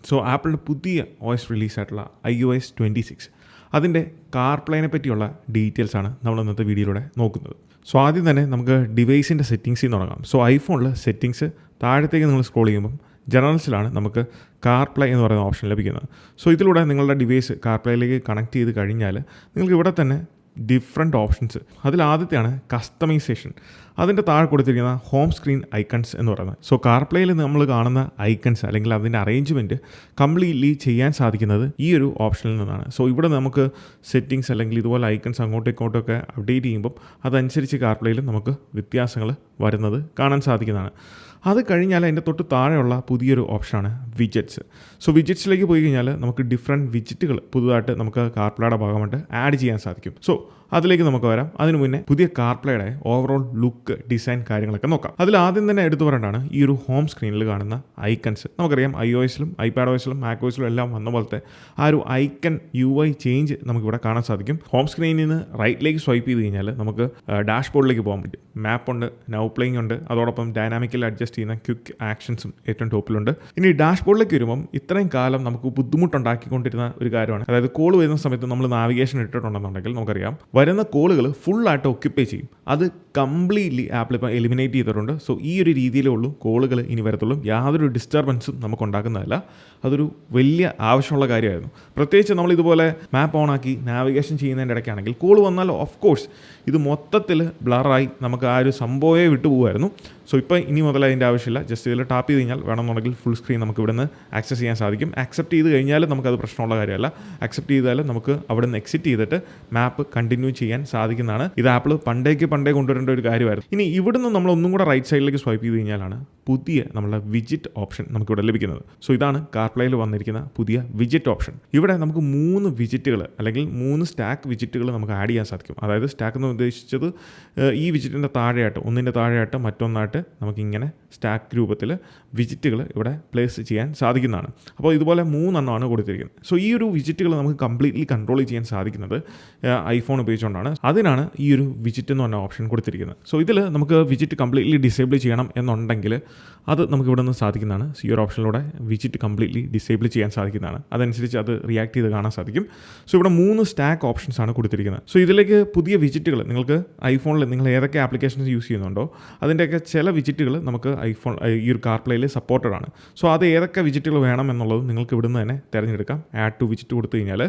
So ആപ്പിളിൻ്റെ പുതിയ OS റിലീസായിട്ടുള്ള iOS 26 അതിൻ്റെ കാർപ്ലേനെ പറ്റിയുള്ള ഡീറ്റെയിൽസാണ് നമ്മൾ ഇന്നത്തെ വീഡിയോയിലൂടെ നോക്കുന്നത്. സോ ആദ്യം തന്നെ നമുക്ക് ഡിവൈസിൻ്റെ സെറ്റിങ്സിൽ നിന്ന് തുടങ്ങാം. സോ ഐഫോണിൽ സെറ്റിങ്സ് താഴത്തേക്ക് നിങ്ങൾ സ്ക്രോൾ ചെയ്യുമ്പം ജനറൽസിലാണ് നമുക്ക് കാർപ്ലേ എന്ന് പറയുന്ന ഓപ്ഷൻ ലഭിക്കുന്നത്. സോ ഇതിലൂടെ നിങ്ങളുടെ ഡിവൈസ് കാർപ്ലേയിലേക്ക് കണക്ട് ചെയ്ത് കഴിഞ്ഞാൽ നിങ്ങൾക്ക് ഇവിടെ തന്നെ ഡിഫറെൻറ്റ് ഓപ്ഷൻസ്. അതിൽ ആദ്യത്തെയാണ് കസ്റ്റമൈസേഷൻ. അതിൻ്റെ താഴെ കൊടുത്തിരിക്കുന്ന ഹോം സ്ക്രീൻ ഐക്കൺസ് എന്ന് പറയുന്നത്. സോ കാർപ്ലേയിൽ നമ്മൾ കാണുന്ന ഐക്കൺസ് അല്ലെങ്കിൽ അതിൻ്റെ അറേഞ്ച്മെൻറ്റ് കംപ്ലീറ്റ്ലി ചെയ്യാൻ സാധിക്കുന്നത് ഈ ഒരു ഓപ്ഷനിൽ നിന്നാണ്. സോ ഇവിടെ നമുക്ക് സെറ്റിങ്സ് അല്ലെങ്കിൽ ഇതുപോലെ ഐക്കൺസ് അങ്ങോട്ടും ഇങ്ങോട്ടൊക്കെ അപ്ഡേറ്റ് ചെയ്യുമ്പം അതനുസരിച്ച് കാർപ്ലേയിൽ നമുക്ക് വ്യത്യാസങ്ങൾ വരുന്നത് കാണാൻ സാധിക്കുന്നതാണ്. അത് കഴിഞ്ഞാൽ അതിൻ്റെ തൊട്ട് താഴെയുള്ള പുതിയൊരു ഓപ്ഷനാണ് വിജറ്റ്സ്. സോ വിജറ്റ്സിലേക്ക് പോയി കഴിഞ്ഞാൽ നമുക്ക് ഡിഫറെൻറ്റ് വിജറ്റുകൾ പുതുതായിട്ട് നമുക്ക് കാർപ്ലേയുടെ ഭാഗമായിട്ട് ആഡ് ചെയ്യാൻ സാധിക്കും. സോ അതിലേക്ക് നമുക്ക് വരാം. അതിനു മുന്നേ പുതിയ കാർപ്ലേയുടെ ഓവറോൾ ലുക്ക്, ഡിസൈൻ കാര്യങ്ങളൊക്കെ നോക്കാം. അതിൽ ആദ്യം തന്നെ എടുത്തു പറയേണ്ടതാണ് ഈ ഒരു ഹോം സ്ക്രീനിൽ കാണുന്ന ഐക്കൺസ്. നമുക്കറിയാം iOSലും iPadOSലും macOSലും എല്ലാം വന്ന പോലത്തെ ആ ഒരു ഐക്കൺ UI ചേഞ്ച് നമുക്കിവിടെ കാണാൻ സാധിക്കും. ഹോം സ്ക്രീനിൽ നിന്ന് റൈറ്റിലേക്ക് സ്വൈപ്പ് ചെയ്ത് കഴിഞ്ഞാൽ നമുക്ക് ഡാഷ്ബോർഡിലേക്ക് പോകാൻ പറ്റും. മാപ്പുണ്ട്, നൗ പ്ലേയിങ് ഉണ്ട്, അതോടൊപ്പം ഡൈനാമിക്കലി അഡ്ജസ്റ്റ് ചെയ്യുന്ന ക്വിക്ക് ആക്ഷൻസും ഏറ്റവും ടോപ്പിലുണ്ട്. ഇനി ഡാഷ്ബോർഡിലേക്ക് വരുമ്പം ഇത്രയും കാലം നമുക്ക് ബുദ്ധിമുട്ടുണ്ടാക്കിക്കൊണ്ടിരുന്ന ഒരു കാര്യമാണ്. അതായത് കോൾ വരുന്ന സമയത്ത് നമ്മൾ നാവിഗേഷൻ ഇട്ടിട്ടുണ്ടെന്നുണ്ടെങ്കിൽ നമുക്കറിയാം വരുന്ന കോളുകൾ ഫുള്ളായിട്ട് ഒക്യുപ്പൈ ചെയ്യും. അത് കംപ്ലീറ്റ്ലി ആപ്പിൾ ഇപ്പോൾ എലിമിനേറ്റ് ചെയ്തിട്ടുണ്ട്. സോ ഈ ഒരു രീതിയിലേ ഉള്ളൂ കോളുകൾ ഇനി വരത്തുള്ളൂ. യാതൊരു ഡിസ്റ്റർബൻസും നമുക്ക് ഉണ്ടാക്കുന്നതല്ല. അതൊരു വലിയ ആവശ്യമുള്ള കാര്യമായിരുന്നു. പ്രത്യേകിച്ച് നമ്മൾ ഇതുപോലെ മാപ്പ് ഓണാക്കി നാവിഗേഷൻ ചെയ്യുന്നതിൻ്റെ ഇടയ്ക്കാണെങ്കിൽ കോൾ വന്നാൽ ഓഫ് കോഴ്സ് ഇത് മൊത്തത്തിൽ ബ്ലറായി നമുക്ക് ആ ഒരു സംഭവമേ വിട്ടുപോകുമായിരുന്നു. സോ ഇപ്പോൾ ഇനി മുതൽ അതിൻ്റെ ആവശ്യമില്ല. ജസ്റ്റ് ഇതിൽ ടാപ്പ് ചെയ്ത് കഴിഞ്ഞാൽ വേണമെന്നുണ്ടെങ്കിൽ ഫുൾ സ്ക്രീൻ നമുക്ക് ഇവിടെ നിന്ന് ആക്സസ് ചെയ്യാൻ സാധിക്കും. ആക്സെപ്റ്റ് ചെയ്ത് കഴിഞ്ഞാൽ നമുക്കത് പ്രശ്നമുള്ള കാര്യമല്ല. ആക്സെപ്റ്റ് ചെയ്താൽ നമുക്ക് അവിടെ നിന്ന് എക്സിറ്റ് ചെയ്തിട്ട് മാപ്പ് കണ്ടിന്യൂ ചെയ്യാൻ സാധിക്കുന്നതാണ്. ഇത് ആപ്പിൾ പണ്ടേ കൊണ്ടുവരേണ്ട ഒരു കാര്യമായിരുന്നു. ഇനി ഇവിടുന്ന് നമ്മൾ ഒന്നും കൂടെ റൈറ്റ് സൈഡിലേക്ക് സ്വൈപ്പ് ചെയ്ത് കഴിഞ്ഞാലാണ് പുതിയ നമ്മളുടെ വിജിറ്റ് ഓപ്ഷൻ നമുക്കിവിടെ ലഭിക്കുന്നത്. സോ ഇതാണ് കാർപ്ലേയിൽ വന്നിരിക്കുന്ന പുതിയ വിജിറ്റ് ഓപ്ഷൻ. ഇവിടെ നമുക്ക് 3 വിജിറ്റുകൾ അല്ലെങ്കിൽ 3 സ്റ്റാക്ക് വിജിറ്റുകൾ നമുക്ക് ആഡ് ചെയ്യാൻ സാധിക്കും. അതായത് സ്റ്റാക്ക് എന്ന് ഉദ്ദേശിച്ചത് ഈ വിജിറ്റിൻ്റെ താഴെയായിട്ട് ഒന്നിൻ്റെ താഴെയായിട്ട് മറ്റൊന്നായിട്ട് നമുക്കിങ്ങനെ സ്റ്റാക്ക് രൂപത്തിൽ വിജിറ്റുകൾ ഇവിടെ പ്ലേസ് ചെയ്യാൻ സാധിക്കുന്നതാണ്. അപ്പോൾ ഇതുപോലെ 3 എണ്ണമാണ് കൊടുത്തിരിക്കുന്നത്. സോ ഈ ഒരു വിജിറ്റുകൾ നമുക്ക് കംപ്ലീറ്റ്ലി കൺട്രോൾ ചെയ്യാൻ സാധിക്കുന്നത് ഐഫോൺ ഉപയോഗിച്ചുകൊണ്ടാണ്. അതിനാണ് ഈ ഒരു വിജിറ്റ് എന്ന് പറഞ്ഞ ഓപ്ഷൻ കൊടുത്തിരിക്കുന്നത്. സോ ഇതിൽ നമുക്ക് വിജിറ്റ് കംപ്ലീറ്റ്ലി ഡിസേബിൾ ചെയ്യണം എന്നുണ്ടെങ്കിൽ അത് നമുക്ക് ഇവിടെ നിന്ന് സാധിക്കുന്നതാണ്. ഈ ഒരു ഓപ്ഷനിലൂടെ വിജിറ്റ് കംപ്ലീറ്റ്ലി ഡിസേബിൾ ചെയ്യാൻ സാധിക്കുന്നതാണ്. അതനുസരിച്ച് അത് റിയാക്ട് ചെയ്ത് കാണാൻ സാധിക്കും. സോ ഇവിടെ 3 സ്റ്റാക്ക് ഓപ്ഷൻസ് ആണ് കൊടുത്തിരിക്കുന്നത്. സോ ഇതിലേക്ക് പുതിയ വിജിറ്റുകൾ നിങ്ങൾക്ക് ഐഫോണിൽ നിങ്ങൾ ഏതൊക്കെ ആപ്ലിക്കേഷൻസ് യൂസ് ചെയ്യുന്നുണ്ടോ അതിൻ്റെയൊക്കെ ചില വിജിറ്റുകൾ നമുക്ക് ഐഫോൺ ഈ ഒരു കാർപ്ലേയിൽ സപ്പോർട്ടഡ് ആണ്. സോ അത് ഏതൊക്കെ വിജിറ്റുകൾ വേണം എന്നുള്ളത് നിങ്ങൾക്ക് ഇവിടുന്ന് തന്നെ തിരഞ്ഞെടുക്കാം. ആഡ് ടു വിജിറ്റ് കൊടുത്തു കഴിഞ്ഞാൽ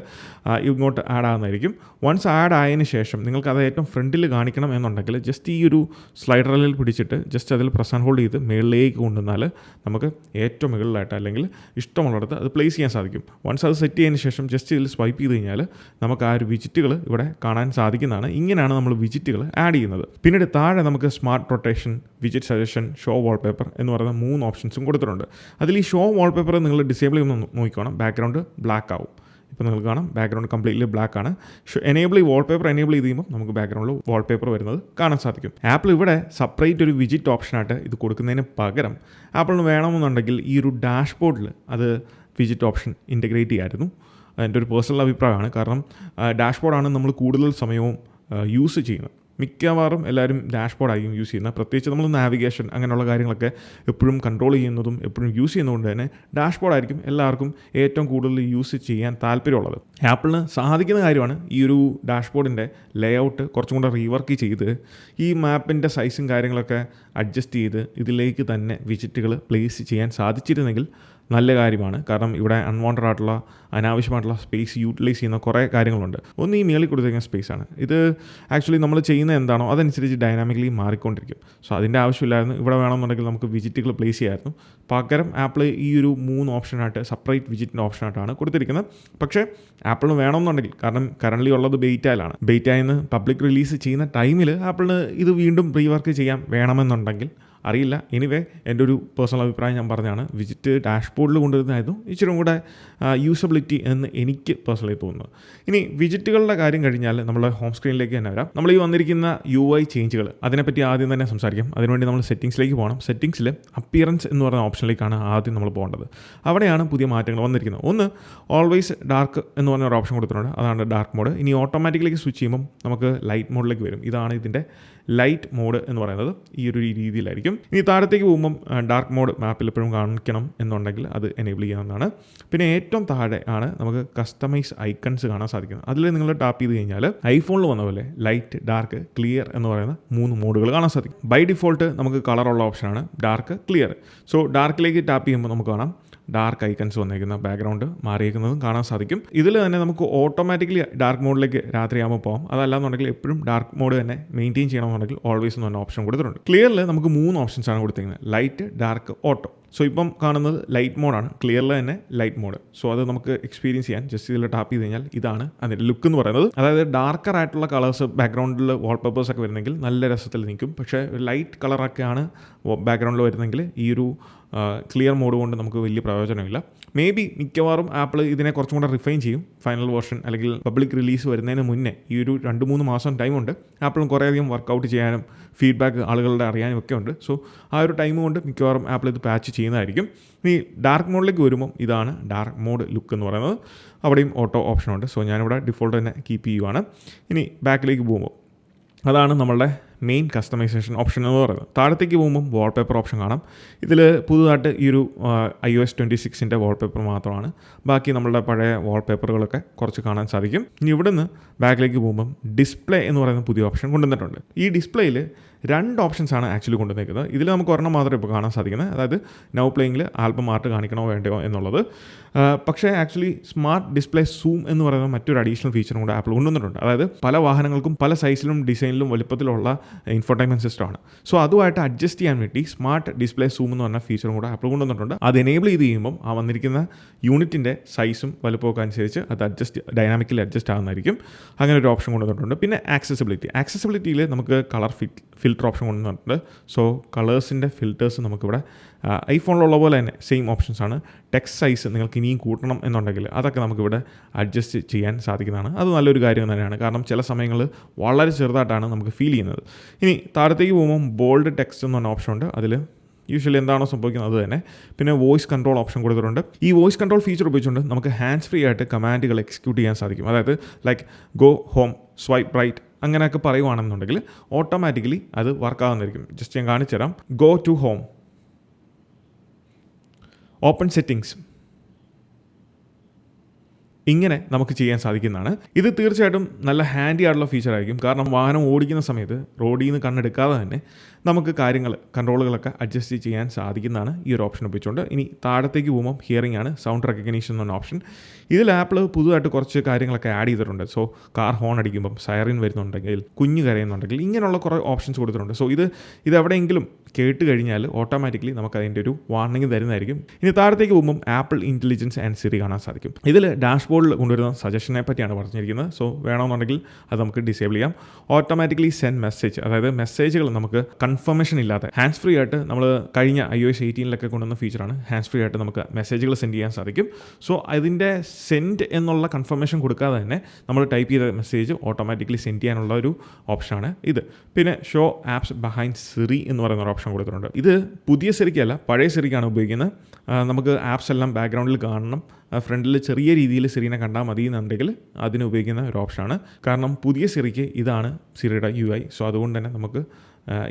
ഇങ്ങോട്ട് ആഡ് ആകുന്നതായിരിക്കും. വൺസ് ആഡ് ആയതിന് ശേഷം നിങ്ങൾക്ക് അത് ഏറ്റവും ഫ്രണ്ടിൽ കാണിക്കണം എന്നുണ്ടെങ്കിൽ ജസ്റ്റ് ഈ ഒരു സ്ലൈഡറിൽ പിടിച്ചിട്ട് ജസ്റ്റ് അതിൽ പ്രസ് ആൻഡ് ഹോൾഡ് ചെയ്ത് മുകളിലേക്ക് കൊണ്ടുവന്നാൽ നമുക്ക് ഏറ്റവും മുകളിലായിട്ട് അല്ലെങ്കിൽ ഇഷ്ടമുള്ളിടത്ത് അത് പ്ലേസ് ചെയ്യാൻ സാധിക്കും. വൺസ് അത് സെറ്റ് ചെയ്തതിന് ശേഷം ജസ്റ്റ് ഇതിൽ സ്വൈപ്പ് ചെയ്ത് കഴിഞ്ഞാൽ നമുക്ക് ആ ഒരു വിജിറ്റുകൾ ഇവിടെ കാണാൻ സാധിക്കുന്നതാണ്. ഇങ്ങനെയാണ് നമ്മൾ വിജിറ്റുകൾ ആഡ് ചെയ്യുന്നത്. പിന്നീട് താഴെ നമുക്ക് smart rotation, visit suggestion, show wallpaper എന്ന് പറയുന്ന 3 ഓപ്ഷൻസും കൊടുത്തിട്ടുണ്ട്. അതിൽ ഈ ഷോ വാൾപേപ്പർ നിങ്ങൾ ഡിസേബിൾ ചെയ്യുമ്പോൾ നോക്കിക്കോണം, ബാക്ക്ഗ്രൗണ്ട് ബ്ലാക്ക് ആവും. ഇപ്പോൾ നിങ്ങൾക്ക് കാണാം ബാക്ക്ഗ്രൗണ്ട് കംപ്ലീറ്റ്ലി ബ്ലാക്ക് ആണ്. എനേബിൾ വാൾപേപ്പർ എനേബിൾ ചെയ്ത് കഴിയുമ്പോൾ നമുക്ക് ബാക്ക്ഗ്രൗണ്ടിൽ വാൾപേപ്പർ വരുന്നത് കാണാൻ സാധിക്കും. ആപ്പിൾ ഇവിടെ സെപ്പറേറ്റ് ഒരു വിജിറ്റ് ഓപ്ഷനായിട്ട് ഇത് കൊടുക്കുന്നതിന് പകരം ആപ്പിളിന് വേണമെന്നുണ്ടെങ്കിൽ ഈ ഒരു ഡാഷ്ബോർഡിൽ അത് വിജിറ്റ് ഓപ്ഷൻ ഇൻറ്റഗ്രേറ്റ് ചെയ്യാമായിരുന്നു. എൻ്റെ ഒരു പേഴ്സണൽ അഭിപ്രായമാണ്. കാരണം ഡാഷ്ബോർഡാണ് നമ്മൾ കൂടുതൽ സമയവും യൂസ് ചെയ്യുന്നത്. മിക്കവാറും എല്ലാവരും ഡാഷ്ബോർഡായിരിക്കും യൂസ് ചെയ്യുന്നത്. പ്രത്യേകിച്ച് നമ്മൾ നാവിഗേഷൻ അങ്ങനെയുള്ള കാര്യങ്ങളൊക്കെ എപ്പോഴും കൺട്രോൾ ചെയ്യുന്നതും എപ്പോഴും യൂസ് ചെയ്യുന്നതുകൊണ്ട് തന്നെ ഡാഷ്ബോർഡായിരിക്കും എല്ലാവർക്കും ഏറ്റവും കൂടുതൽ യൂസ് ചെയ്യാൻ താല്പര്യമുള്ളത്. ആപ്പിളിന് സാധിക്കുന്ന കാര്യമാണ് ഈ ഒരു ഡാഷ്ബോർഡിൻ്റെ ലേഔട്ട് കുറച്ചും കൂടെ റീവർക്ക് ചെയ്ത് ഈ മാപ്പിൻ്റെ സൈസും കാര്യങ്ങളൊക്കെ അഡ്ജസ്റ്റ് ചെയ്ത് ഇതിലേക്ക് തന്നെ വിജിറ്റുകൾ പ്ലേസ് ചെയ്യാൻ സാധിച്ചിരുന്നെങ്കിൽ നല്ല കാര്യമാണ്. കാരണം ഇവിടെ അൺവാണ്ടഡ് ആയിട്ടുള്ള അനാവശ്യമായിട്ടുള്ള സ്പേസ് യൂട്ടിലൈസ് ചെയ്യുന്ന കുറേ കാര്യങ്ങളുണ്ട്. ഒന്ന് ഈ മേളിൽ കൊടുത്തിരിക്കുന്ന സ്പേസാണ്. ഇത് ആക്ച്വലി നമ്മൾ ചെയ്യുന്ന എന്താണോ അതനുസരിച്ച് ഡൈനാമിക്കലി മാറിക്കൊണ്ടിരിക്കും. സോ അതിൻ്റെ ആവശ്യമില്ലായിരുന്നു. ഇവിടെ വേണമെന്നുണ്ടെങ്കിൽ നമുക്ക് വിജിറ്റുകൾ പ്ലേസ് ചെയ്യാമായിരുന്നു. പകരം ആപ്പിൾ ഈ ഒരു 3 ഓപ്ഷനായിട്ട് സെപ്പറേറ്റ് വിജിറ്റിൻ്റെ ഓപ്ഷനായിട്ടാണ് കൊടുത്തിരിക്കുന്നത്. പക്ഷേ ആപ്പിളിന് വേണമെന്നുണ്ടെങ്കിൽ, കാരണം കറൻറ്റ്ലി ഉള്ളത് ബെയ്റ്റയിലാണ്, ബെയ്റ്റയിൽ പബ്ലിക് റിലീസ് ചെയ്യുന്ന ടൈമിൽ ആപ്പിളിന് ഇത് വീണ്ടും റീവർക്ക് ചെയ്യാൻ വേണമെന്നുണ്ടെങ്കിൽ അറിയില്ല. എനിവേ എൻ്റെ ഒരു പേഴ്സണൽ അഭിപ്രായം ഞാൻ പറഞ്ഞാണ്. വിജിറ്റ് ഡാഷ്ബോർഡിൽ കൊണ്ടുവരുന്നതായിരുന്നു ഇച്ചിരി കൂടെ യൂസബിലിറ്റി എന്ന് എനിക്ക് പേഴ്സണലി തോന്നുന്നു. ഇനി വിജിറ്റുകളുടെ കാര്യം കഴിഞ്ഞാൽ നമ്മൾ ഹോം സ്ക്രീനിലേക്ക് തന്നെ വരാം. നമ്മൾ ഈ വന്നിരിക്കുന്ന UI ചേഞ്ചുകൾ അതിനെപ്പറ്റി ആദ്യം തന്നെ സംസാരിക്കാം. അതിനുവേണ്ടി നമ്മൾ സെറ്റിങ്സിലേക്ക് പോകണം. സെറ്റിങ്സിൽ അപ്പിയറൻസ് എന്ന് പറയുന്ന ഓപ്ഷനിലേക്കാണ് ആദ്യം നമ്മൾ പോകേണ്ടത്. അവിടെയാണ് പുതിയ മാറ്റങ്ങൾ വന്നിരിക്കുന്നത്. ഒന്ന്, ഓൾവേസ് ഡാർക്ക് എന്ന് പറഞ്ഞ ഒരു ഓപ്ഷൻ കൊടുത്തിട്ടുണ്ട്. അതാണ് ഡാർക്ക് മോഡ്. ഇനി ഓട്ടോമാറ്റിക്കലേക്ക് സ്വിച്ച് ചെയ്യുമ്പം നമുക്ക് ലൈറ്റ് മോഡിലേക്ക് വരും. ഇതാണ് ഇതിൻ്റെ ലൈറ്റ് മോഡ് എന്ന് പറയുന്നത് ഈ ഒരു രീതിയിലായിരിക്കും. ഇനി താഴത്തേക്ക് പോകുമ്പം ഡാർക്ക് മോഡ് മാപ്പിൽ എപ്പോഴും കാണിക്കണം എന്നുണ്ടെങ്കിൽ അത് എനേബിൾ ചെയ്യാവുന്നതാണ്. പിന്നെ ഏറ്റവും താഴെ ആണ് നമുക്ക് കസ്റ്റമൈസ് ഐക്കൺസ് കാണാൻ സാധിക്കുന്നത്. അതിൽ നിങ്ങൾ ടാപ്പ് ചെയ്ത് കഴിഞ്ഞാൽ ഐഫോണിൽ വന്ന പോലെ ലൈറ്റ്, ഡാർക്ക്, ക്ലിയർ എന്ന് പറയുന്ന 3 മോഡുകൾ കാണാൻ സാധിക്കും. ബൈ ഡിഫോൾട്ട് നമുക്ക് കളറുള്ള ഓപ്ഷനാണ് ഡാർക്ക്, ക്ലിയർ. സോ ഡാർക്കിലേക്ക് ടാപ്പ് ചെയ്യുമ്പോൾ നമുക്ക് കാണാം ഡാർക്ക് ഐക്കൺസ് വന്നേക്കുന്ന ബാക്ക്ഗ്രൗണ്ട് മാറിയേക്കുന്നതും കാണാൻ സാധിക്കും. ഇതിൽ തന്നെ നമുക്ക് ഓട്ടോമാറ്റിക്കലി ഡാർക്ക് മോഡിലേക്ക് രാത്രിയാകുമ്പോൾ പോകാം. അതല്ലാന്നുണ്ടെങ്കിൽ എപ്പോഴും ഡാർക്ക് മോഡ് തന്നെ മെയിൻറ്റെയിൻ ചെയ്യണമെന്നുണ്ടെങ്കിൽ ഓൾവേസ് എന്ന് പറഞ്ഞ ഓപ്ഷൻ കൊടുത്തിട്ടുണ്ട്. ക്ലിയറിൽ നമുക്ക് 3 ഓപ്ഷൻസാണ് കൊടുത്തിരിക്കുന്നത്: ലൈറ്റ്, ഡാർക്ക്, ഓട്ടോ. സോ ഇപ്പം കാണുന്നത് ലൈറ്റ് മോഡാണ്, ക്ലിയറിൽ തന്നെ ലൈറ്റ് മോഡ്. സോ അത് നമുക്ക് എക്സ്പീരിയൻസ് ചെയ്യാൻ ജസ്റ്റ് ഇതിൽ ടാപ്പ് ചെയ്ത് കഴിഞ്ഞാൽ ഇതാണ് അതിൻ്റെ ലുക്ക് എന്ന് പറയുന്നത്. അതായത് ഡാർക്കർ ആയിട്ടുള്ള കളേഴ്സ് ബാക്ക്ഗ്രൗണ്ടിൽ വാൾപേപ്പേഴ്സ് ഒക്കെ വരുന്നെങ്കിൽ നല്ല രസത്തിൽ നിൽക്കും. പക്ഷേ ലൈറ്റ് കളറൊക്കെയാണ് ബാക്ക്ഗ്രൗണ്ടിൽ വരുന്നെങ്കിൽ ഈ ഒരു ക്ലിയർ മോഡ് കൊണ്ട് നമുക്ക് വലിയ പ്രയോജനമില്ല. മേ ബി മിക്കവാറും ആപ്പിൾ ഇതിനെ കുറച്ചും കൂടെ റിഫൈൻ ചെയ്യും. ഫൈനൽ വേർഷൻ അല്ലെങ്കിൽ പബ്ലിക് റിലീസ് വരുന്നതിന് മുന്നേ ഈ ഒരു 2-3 മാസം ടൈമുണ്ട്. ആപ്പിളും കുറേയധികം വർക്കൗട്ട് ചെയ്യാനും ഫീഡ്ബാക്ക് ആളുകളുടെ അറിയാനും ഒക്കെ ഉണ്ട്. സോ ആ ഒരു ടൈം കൊണ്ട് മിക്കവാറും ആപ്പിൾ ഇത് പാച്ച് ചെയ്യുന്നതായിരിക്കും. ഇനി ഡാർക്ക് മോഡിലേക്ക് വരുമ്പം ഇതാണ് ഡാർക്ക് മോഡ് ലുക്ക് എന്ന് പറയുന്നത്. അവിടെയും ഓട്ടോ ഓപ്ഷനുണ്ട്. സോ ഞാനിവിടെ ഡിഫോൾട്ട് തന്നെ കീപ്പ് ചെയ്യുവാണ്. ഇനി ബാക്കിലേക്ക് പോകുമ്പോൾ അതാണ് നമ്മളുടെ മെയിൻ കസ്റ്റമൈസേഷൻ ഓപ്ഷൻ എന്ന് പറയുന്നത്. താഴത്തേക്ക് പോകുമ്പം വാൾപേപ്പർ ഓപ്ഷൻ കാണാം. ഇതിൽ പുതുതായിട്ട് ഈ ഒരു iOS 26 വാൾപേപ്പർ മാത്രമാണ്. ബാക്കി നമ്മളുടെ പഴയ വാൾപേപ്പറുകളൊക്കെ കുറച്ച് കാണാൻ സാധിക്കും. ഇനി ഇവിടെ നിന്ന് ബാക്കിലേക്ക് പോകുമ്പം ഡിസ്പ്ലേ എന്ന് പറയുന്ന പുതിയ ഓപ്ഷൻ കൊണ്ടുവന്നിട്ടുണ്ട്. ഈ ഡിസ്പ്ലേയിൽ 2 ഓപ്ഷൻസാണ് ആക്ച്വലി കൊണ്ടുവന്നിരിക്കുന്നത്. ഇതിൽ നമുക്ക് ഒരെണ്ണം മാത്രമേ ഇപ്പോൾ കാണാൻ സാധിക്കുന്നത്. അതായത് നൗ പ്ലേയിങ്ങിൽ ആൽബം ആർട്ട് കാണിക്കണോ വേണ്ടയോ എന്നുള്ളത്. പക്ഷേ ആക്ച്വലി സ്മാർട്ട് ഡിസ്പ്ലേ സൂം എന്ന് പറയുന്ന മറ്റൊരു അഡീഷണൽ ഫീച്ചറും കൂടെ ആപ്പിൾ കൊണ്ടുവന്നിട്ടുണ്ട്. അതായത് പല വാഹനങ്ങൾക്കും പല സൈസിലും ഡിസൈനിലും വലുപ്പത്തിലുള്ള ഇൻഫോർടൈൻമെൻറ്റ് സിസ്റ്റമാണ്. സോ അതുമായിട്ട് അഡ്ജസ്റ്റ് ചെയ്യാൻ വേണ്ടി സ്മാർട്ട് ഡിസ്പ്ലേ സൂം എന്ന് പറഞ്ഞ ഫീച്ചറും കൂടെ ആപ്പിൾ കൊണ്ടുവന്നിട്ടുണ്ട്. അത് എനേബിൾ ചെയ്ത് കഴിയുമ്പം ആ വന്നിരിക്കുന്ന യൂണിറ്റിൻ്റെ സൈസും വലുപ്പമൊക്കെ അനുസരിച്ച് അത് ഡൈനാമിക്കലി അഡ്ജസ്റ്റ് ആകുന്നതായിരിക്കും. അങ്ങനെ ഒരു ഓപ്ഷൻ കൊണ്ടുവന്നിട്ടുണ്ട്. പിന്നെ ആക്സസിബിലിറ്റിയിൽ നമുക്ക് കളർ ഫിൽറ്റർ ഓപ്ഷൻ കൊണ്ടുവന്നിട്ടുണ്ട്. സോ കളേഴ്സിൻ്റെ ഫിൽറ്റേഴ്സ് നമുക്കിവിടെ ഐഫോണിലുള്ള പോലെ തന്നെ സെയിം ഓപ്ഷൻസാണ്. ടെക്സ്റ്റ് സൈസ് നിങ്ങൾക്ക് ഇനിയും കൂട്ടണം എന്നുണ്ടെങ്കിൽ അതൊക്കെ നമുക്കിവിടെ അഡ്ജസ്റ്റ് ചെയ്യാൻ സാധിക്കുന്നതാണ്. അത് നല്ലൊരു കാര്യം തന്നെയാണ്. കാരണം ചില സമയങ്ങളിൽ വളരെ ചെറുതായിട്ടാണ് നമുക്ക് ഫീൽ ചെയ്യുന്നത്. ഇനി താഴത്തേക്ക് പോകുമ്പോൾ ബോൾഡ് ടെക്സ്റ്റ് എന്ന് പറഞ്ഞ ഓപ്ഷൻ ഉണ്ട്. അതിൽ യൂഷ്വലി എന്താണോ സംഭവിക്കുന്നത് അത് തന്നെ. പിന്നെ വോയിസ് കൺട്രോൾ ഓപ്ഷൻ കൊടുത്തിട്ടുണ്ട്. ഈ വോയിസ് കൺട്രോൾ ഫീച്ചർ ഉപയോഗിച്ചുകൊണ്ട് നമുക്ക് ഹാൻഡ്സ് ഫ്രീ ആയിട്ട് കമാൻഡുകൾ എക്സിക്യൂട്ട് ചെയ്യാൻ സാധിക്കും. അതായത് like go home, swipe right അങ്ങനെയൊക്കെ പറയുവാണെന്നുണ്ടെങ്കിൽ ഓട്ടോമാറ്റിക്കലി അത് വർക്കാകുന്നതായിരിക്കും. ജസ്റ്റ് ഞാൻ കാണിച്ചു തരാം. Go to home, open settings, ഇങ്ങനെ നമുക്ക് ചെയ്യാൻ സാധിക്കുന്നതാണ്. ഇത് തീർച്ചയായിട്ടും നല്ല ഹാൻഡി ആയിട്ടുള്ള ഫീച്ചറായിരിക്കും. കാരണം വാഹനം ഓടിക്കുന്ന സമയത്ത് റോഡിൽ നിന്ന് കണ്ണെടുക്കാതെ തന്നെ നമുക്ക് കൺട്രോളുകളൊക്കെ അഡ്ജസ്റ്റ് ചെയ്യാൻ സാധിക്കുന്നതാണ് ഈ ഒരു ഓപ്ഷൻ ഉപയോഗിച്ചുകൊണ്ട്. ഇനി താഴത്തേക്ക് പോകുമ്പോൾ ഹിയറിംഗ് ആണ്, സൗണ്ട് റെക്കഗ്നീഷൻ എന്ന ഓപ്ഷൻ. ഇതിൽ ആപ്പിൾ പുതുതായിട്ട് കുറച്ച് കാര്യങ്ങളൊക്കെ ആഡ് ചെയ്തിട്ടുണ്ട്. സോ കാർ ഹോൺ അടിക്കുമ്പം സൈറൻ വരുന്നുണ്ടെങ്കിൽ, കുഞ്ഞ് കരയുന്നുണ്ടെങ്കിൽ ഇങ്ങനെയുള്ള കുറേ ഓപ്ഷൻസ് കൊടുത്തിട്ടുണ്ട്. സോ ഇതെവിടെയെങ്കിലും കേട്ട് കഴിഞ്ഞാൽ ഓട്ടോമാറ്റിക്കലി നമുക്ക് അതിൻ്റെ ഒരു വാർണിംഗ് തരുന്നതായിരിക്കും. ഇനി താഴത്തേക്ക് പോകുമ്പം ആപ്പിൾ ഇൻ്റലിജൻസ് ആൻഡ് സിറി കാണാൻ സാധിക്കും. ഇതിൽ ഡാഷ്ബോർഡിൽ കൊണ്ടുവരുന്ന സജഷനെ പറ്റിയാണ് പറഞ്ഞിരിക്കുന്നത്. സോ വേണമെന്നുണ്ടെങ്കിൽ അത് നമുക്ക് ഡിസേബിൾ ചെയ്യാം. ഓട്ടോമാറ്റിക്കലി സെൻഡ് മെസ്സേജ്, അതായത് മെസ്സേജുകൾ നമുക്ക് കൺഫർമേഷൻ ഇല്ലാതെ ഹാൻഡ്സ് ഫ്രീ ആയിട്ട് നമ്മൾ കഴിഞ്ഞ iOS 18 കൊണ്ടുവന്ന ഫീച്ചറാണ്. ഹാൻഡ്സ് ഫ്രീ ആയിട്ട് നമുക്ക് മെസ്സേജുകൾ സെൻഡ് ചെയ്യാൻ സാധിക്കും. സോ അതിൻ്റെ സെൻഡ് എന്നുള്ള കൺഫർമേഷൻ കൊടുക്കാതെ തന്നെ നമ്മൾ ടൈപ്പ് ചെയ്ത മെസ്സേജ് ഓട്ടോമാറ്റിക്കലി സെൻഡ് ചെയ്യാനുള്ള ഒരു ഓപ്ഷനാണ് ഇത്. പിന്നെ ഷോ ആപ്സ് ബിഹൈൻഡ് സിറി എന്ന് പറയുന്ന ഒരു ഓപ്ഷൻ കൊടുത്തിട്ടുണ്ട്. ഇത് പുതിയ സിറിക്കല്ല, പഴയ സിറിക്കാണ് ഉപയോഗിക്കുന്നത്. നമുക്ക് ആപ്സ് എല്ലാം ബാക്ക്ഗ്രൗണ്ടിൽ കാണണം, ഫ്രണ്ടിൽ ചെറിയ രീതിയിൽ സിറിനെ കണ്ടാൽ മതി എന്നുണ്ടെങ്കിൽ അതിന് ഉപയോഗിക്കുന്ന ഒരു ഓപ്ഷനാണ്. കാരണം പുതിയ സിറിക്ക് ഇതാണ് സിറിയുടെ UI. സോ അതുകൊണ്ട് തന്നെ നമുക്ക്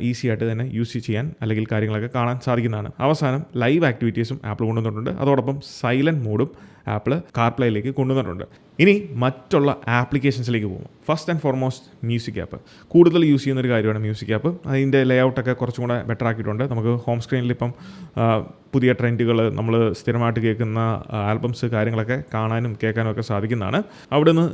ഈസി ആയിട്ട് തന്നെ യൂസ് ചെയ്യാൻ അല്ലെങ്കിൽ കാര്യങ്ങളൊക്കെ കാണാൻ സാധിക്കുന്നതാണ്. അവസാനം ലൈവ് ആക്ടിവിറ്റീസും ആപ്പിൾ കൊണ്ടുവന്നിട്ടുണ്ട്. അതോടൊപ്പം സൈലൻറ്റ് മോഡും ആപ്പിൾ കാർപ്ലേയിലേക്ക് കൊണ്ടുവന്നിട്ടുണ്ട്. ഇനി മറ്റുള്ള ആപ്ലിക്കേഷൻസിലേക്ക് പോകും. First and foremost music app. കൂടുതൽ യൂസ് ചെയ്യുന്നൊരു കാര്യമാണ് മ്യൂസിക് ആപ്പ്. അതിൻ്റെ ലേഔട്ടൊക്കെ കുറച്ചും കൂടെ ബെറ്റർ ആക്കിയിട്ടുണ്ട്. നമുക്ക് ഹോം സ്ക്രീനിൽ ഇപ്പം പുതിയ ട്രെൻഡുകൾ, നമ്മൾ സ്ഥിരമായിട്ട് കേൾക്കുന്ന ആൽബംസ്, കാര്യങ്ങളൊക്കെ കാണാനും കേൾക്കാനും ഒക്കെ സാധിക്കുന്നതാണ്. അവിടെ നിന്ന്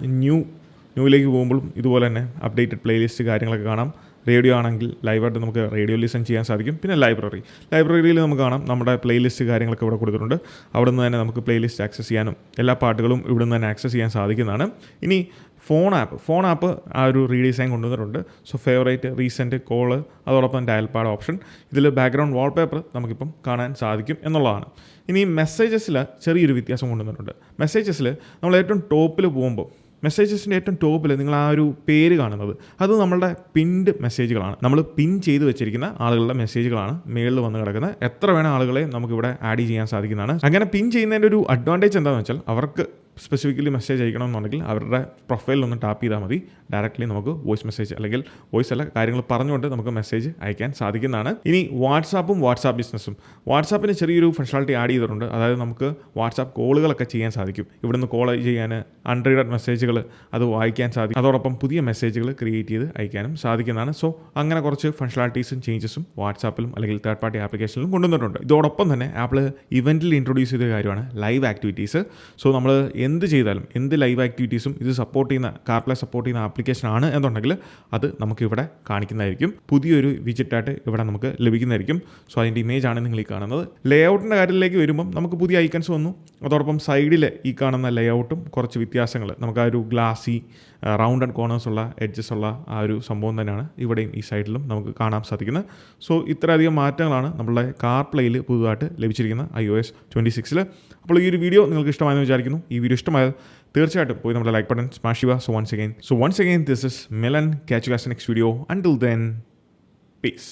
ന്യൂയിലേക്ക് പോകുമ്പോഴും ഇതുപോലെ തന്നെ അപ്ഡേറ്റഡ് പ്ലേലിസ്റ്റ് കാര്യങ്ങളൊക്കെ കാണാം. റേഡിയോ ആണെങ്കിൽ ലൈവായിട്ട് നമുക്ക് റേഡിയോ ലിസൺ ചെയ്യാൻ സാധിക്കും. പിന്നെ ലൈബ്രറിയിൽ നമുക്ക് കാണാം നമ്മുടെ പ്ലേലിസ്റ്റ് കാര്യങ്ങളൊക്കെ ഇവിടെ കൊടുത്തിട്ടുണ്ട്. അവിടെ നിന്ന് തന്നെ നമുക്ക് പ്ലേലിസ്റ്റ് ആക്സസ് ചെയ്യാനും എല്ലാ പാട്ടുകളും ഇവിടെ നിന്ന് തന്നെ ആക്സസ് ചെയ്യാൻ സാധിക്കുന്നതാണ്. ഇനി ഫോൺ ആപ്പ് ആ ഒരു റീഡിസൈൻ കൊണ്ടുവന്നിട്ടുണ്ട്. സോ ഫേവറേറ്റ്, റീസെൻറ്റ്, കോള്, അതോടൊപ്പം ഡയൽ പാഡ് ഓപ്ഷൻ. ഇതിൽ ബാക്ക്ഗ്രൗണ്ട് വാൾപേപ്പർ നമുക്കിപ്പം കാണാൻ സാധിക്കും എന്നുള്ളതാണ്. ഇനി മെസ്സേജസിൽ ചെറിയൊരു വ്യത്യാസം കൊണ്ടുവന്നിട്ടുണ്ട്. മെസ്സേജസിൽ നമ്മൾ ഏറ്റവും ടോപ്പിൽ പോകുമ്പോൾ മെസ്സേജസിൻ്റെ ഏറ്റവും ടോപ്പിൽ നിങ്ങൾ ആ ഒരു പേര് കാണുന്നത് അത് നമ്മളുടെ പിൻഡ് മെസ്സേജുകളാണ്. നമ്മൾ പിൻ ചെയ്ത് വെച്ചിരിക്കുന്ന ആളുകളുടെ മെസ്സേജുകളാണ് മേളിൽ വന്ന് കിടക്കുന്നത്. എത്ര വേണം ആളുകളെ നമുക്കിവിടെ ആഡ് ചെയ്യാൻ സാധിക്കുന്നതാണ്. അങ്ങനെ പിൻ ചെയ്യുന്നതിൻ്റെ ഒരു അഡ്വാൻറ്റേജ് എന്താണെന്ന് വെച്ചാൽ അവർക്ക് സ്പെസിഫിക്കലി മെസ്സേജ് അയക്കണമെന്നുണ്ടെങ്കിൽ അവരുടെ പ്രൊഫൈലിലൊന്ന് ടാപ്പ് ചെയ്താൽ മതി. ഡയറക്റ്റ്ലി നമുക്ക് വോയിസ് മെസ്സേജ് അല്ലെങ്കിൽ വോയിസ് അല്ല കാര്യങ്ങൾ പറഞ്ഞുകൊണ്ട് നമുക്ക് മെസ്സേജ് അയക്കാൻ സാധിക്കുന്നതാണ്. ഇനി വാട്സാപ്പും വാട്സാപ്പ് ബിസിനസ്സും. വാട്സാപ്പിന് ചെറിയൊരു ഫംഗ്ഷനാലിറ്റി ആഡ് ചെയ്തിട്ടുണ്ട്. അതായത് നമുക്ക് വാട്സാപ്പ് കോളുകളൊക്കെ ചെയ്യാൻ സാധിക്കും. ഇവിടുന്ന് കോൾ ചെയ്യാൻ അൺറീഡഡ് മെസ്സേജുകൾ അത് വായിക്കാൻ സാധിക്കും. അതോടൊപ്പം പുതിയ മെസ്സേജുകൾ ക്രിയേറ്റ് ചെയ്ത് അയക്കാനും സാധിക്കുന്നതാണ്. സോ അങ്ങനെ കുറച്ച് ഫംഗ്ഷനാലിറ്റീസും ചേഞ്ചസും വാട്സാപ്പിലും അല്ലെങ്കിൽ തേർഡ് പാർട്ടി ആപ്ലിക്കേഷനിലും കൊണ്ടുവന്നിട്ടുണ്ട്. ഇതോടൊപ്പം തന്നെ ആപ്പിൾ ഇവൻറ്റിൽ ഇൻട്രൊഡ്യൂസ് ചെയ്ത കാര്യമാണ് ലൈവ് ആക്ടിവിറ്റീസ്. സോ നമ്മൾ എന്ത് ചെയ്താലും എന്ത് ലൈവ് ആക്ടിവിറ്റീസും ഇത് സപ്പോർട്ട് ചെയ്യുന്ന കാർപ്ലേ സപ്പോർട്ട് ചെയ്യുന്ന ആപ്ലിക്കേഷൻ ആണ് എന്നുണ്ടെങ്കിൽ അത് നമുക്കിവിടെ കാണിക്കുന്നതായിരിക്കും. പുതിയൊരു വിജിറ്റായിട്ട് ഇവിടെ നമുക്ക് ലഭിക്കുന്നതായിരിക്കും. സോ അതിൻ്റെ ഇമേജ് ആണ് നിങ്ങൾ ഈ കാണുന്നത്. ലേഔട്ടിൻ്റെ കാര്യത്തിലേക്ക് വരുമ്പം നമുക്ക് പുതിയ ഐക്കൺസ് വന്നു. അതോടൊപ്പം സൈഡിൽ ഈ കാണുന്ന ലേഔട്ടും കുറച്ച് വ്യത്യാസങ്ങൾ നമുക്ക് ആ ഒരു ഗ്ലാസി റൗണ്ട് ആൻഡ് കോർണേഴ്സ് ഉള്ള എഡ്ജസ് ഉള്ള ആ ഒരു സംഭവം തന്നെയാണ് ഇവിടെയും ഈ സൈഡിലും നമുക്ക് കാണാൻ സാധിക്കുന്നത്. സോ ഇത്രയധികം മാറ്റങ്ങളാണ് നമ്മളുടെ കാർപ്ലേയിൽ പുതുതായിട്ട് ലഭിച്ചിരിക്കുന്ന iOS 26. അപ്പോൾ ഈ ഒരു വീഡിയോ നിങ്ങൾക്ക് ഇഷ്ടമായെന്ന് വിചാരിക്കുന്നു. ഈ വീഡിയോ ഇഷ്ടമായാൽ തീർച്ചയായിട്ടും പോയി നമ്മുടെ ലൈക്ക് ബട്ടൺ സ്മാഷ് ചെയ്യുക. So once again this is Milan. Catch you guys in the next video. Until then, peace.